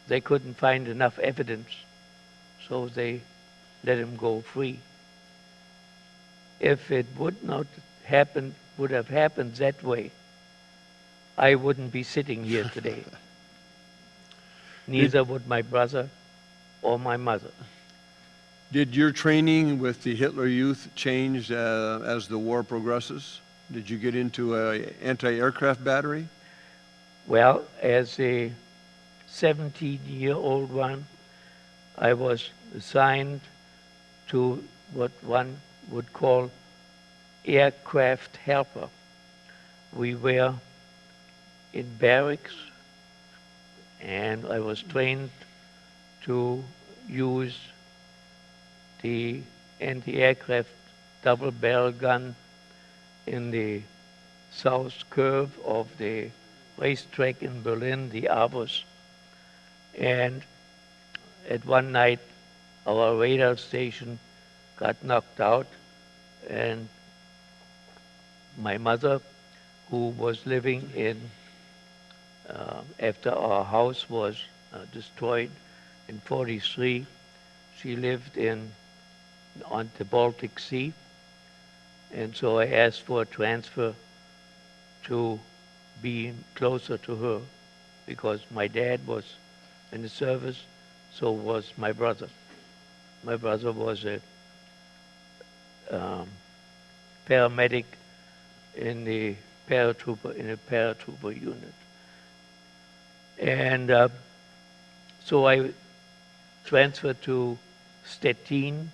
they couldn't find enough evidence, so they let him go free. If it would have happened that way, I wouldn't be sitting here today. Neither would my brother or my mother. Did your training with the Hitler Youth change as the war progresses? Did you get into an anti-aircraft battery? Well, as a 17-year-old one, I was assigned to what one would call aircraft helper. We were in barracks, and I was trained to use the anti-aircraft double-barrel gun in the south curve of the racetrack in Berlin, the Avus. And at one night, our radar station got knocked out, and my mother, who was living in, after our house was destroyed in 43, she lived on the Baltic Sea, and so I asked for a transfer to be closer to her, because my dad was in the service, so was my brother. My brother was a paramedic in a paratrooper unit. And so I transferred to Stettin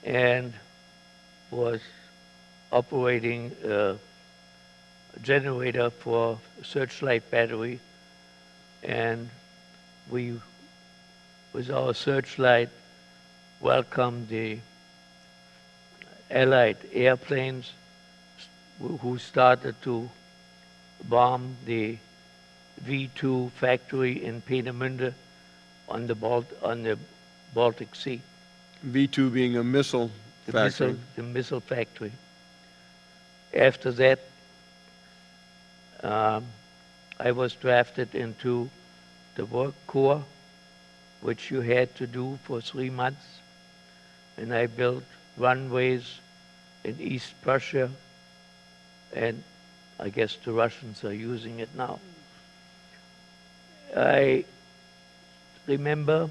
and was operating a generator for searchlight battery, and we, with our searchlight, welcomed the Allied airplanes who started to bomb the V2 factory in Peenemünde on the Baltic Sea. V2 being a missile factory. The missile factory. After that, I was drafted into the work corps, which you had to do for 3 months, and I built runways in East Prussia, and I guess the Russians are using it now. I remember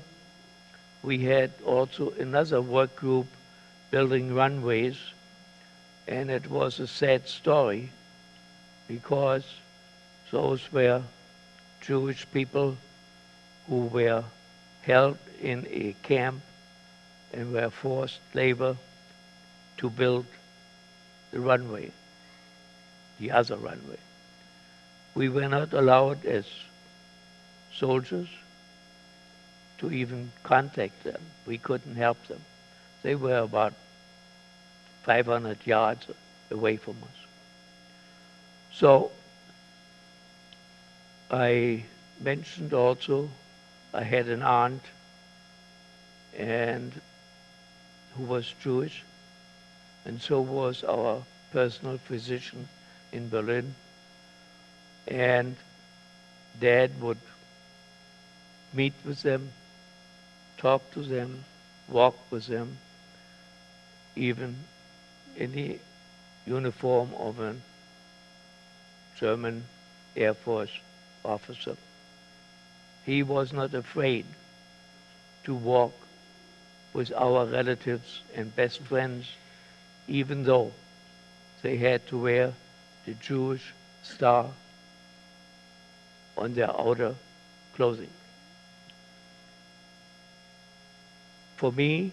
we had also another work group building runways, and it was a sad story because those were Jewish people who were held in a camp and were forced labor to build the runway, the other runway. We were not allowed as soldiers to even contact them. We couldn't help them. They were about 500 yards away from us. So I mentioned also I had an aunt and who was Jewish, and so was our personal physician in Berlin. And Dad would meet with them, talk to them, walk with them, even in the uniform of a German Air Force officer. He was not afraid to walk with our relatives and best friends, even though they had to wear the Jewish star on their outer clothing. For me,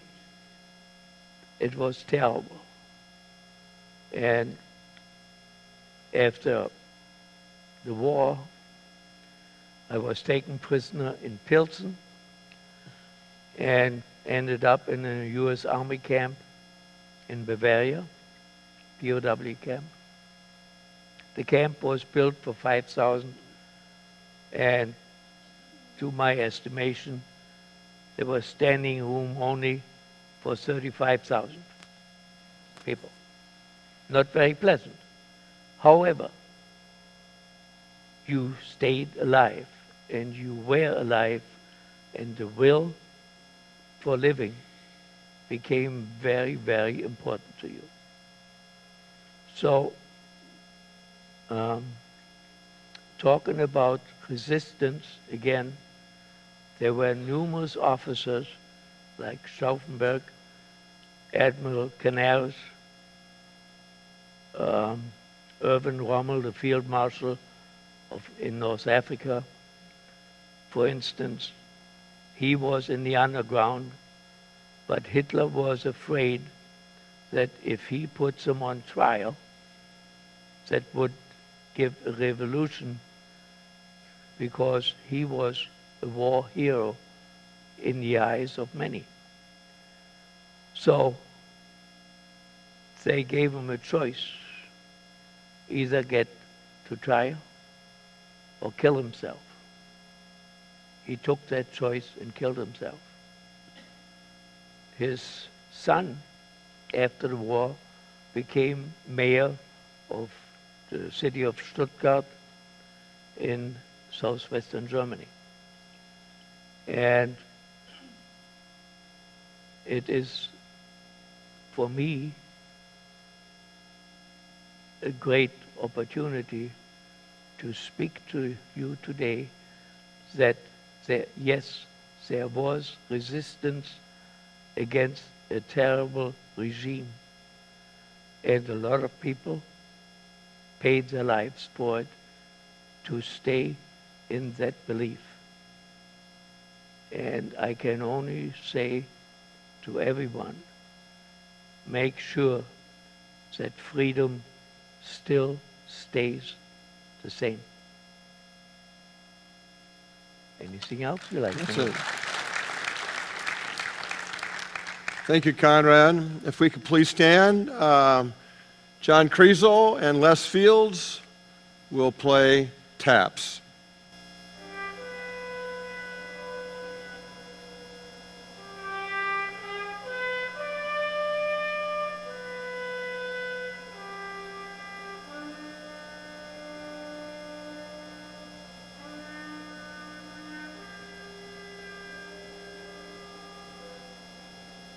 it was terrible. And after the war, I was taken prisoner in Pilsen and ended up in a U.S. Army camp in Bavaria, POW camp. The camp was built for 5,000, and to my estimation, there was standing room only for 35,000 people. Not very pleasant. However, you stayed alive and you were alive, and the will for living became very, very important to you. So, talking about resistance, again, there were numerous officers like Stauffenberg, Admiral Canaris, Irvin Rommel, the field marshal in North Africa. For instance, he was in the underground, but Hitler was afraid that if he puts him on trial, that would give a revolution, because he was a war hero in the eyes of many. So they gave him a choice: either get to trial or kill himself. He took that choice and killed himself. His son, after the war, became mayor of the city of Stuttgart in southwestern Germany. And it is, for me, a great opportunity to speak to you today that yes, there was resistance against a terrible regime, and a lot of people paid their lives for it to stay in that belief. And I can only say to everyone, make sure that freedom still stays the same. Anything else you like? That's it. Thank you, Konrad. If we could please stand. John Kriesel and Les Fields will play taps.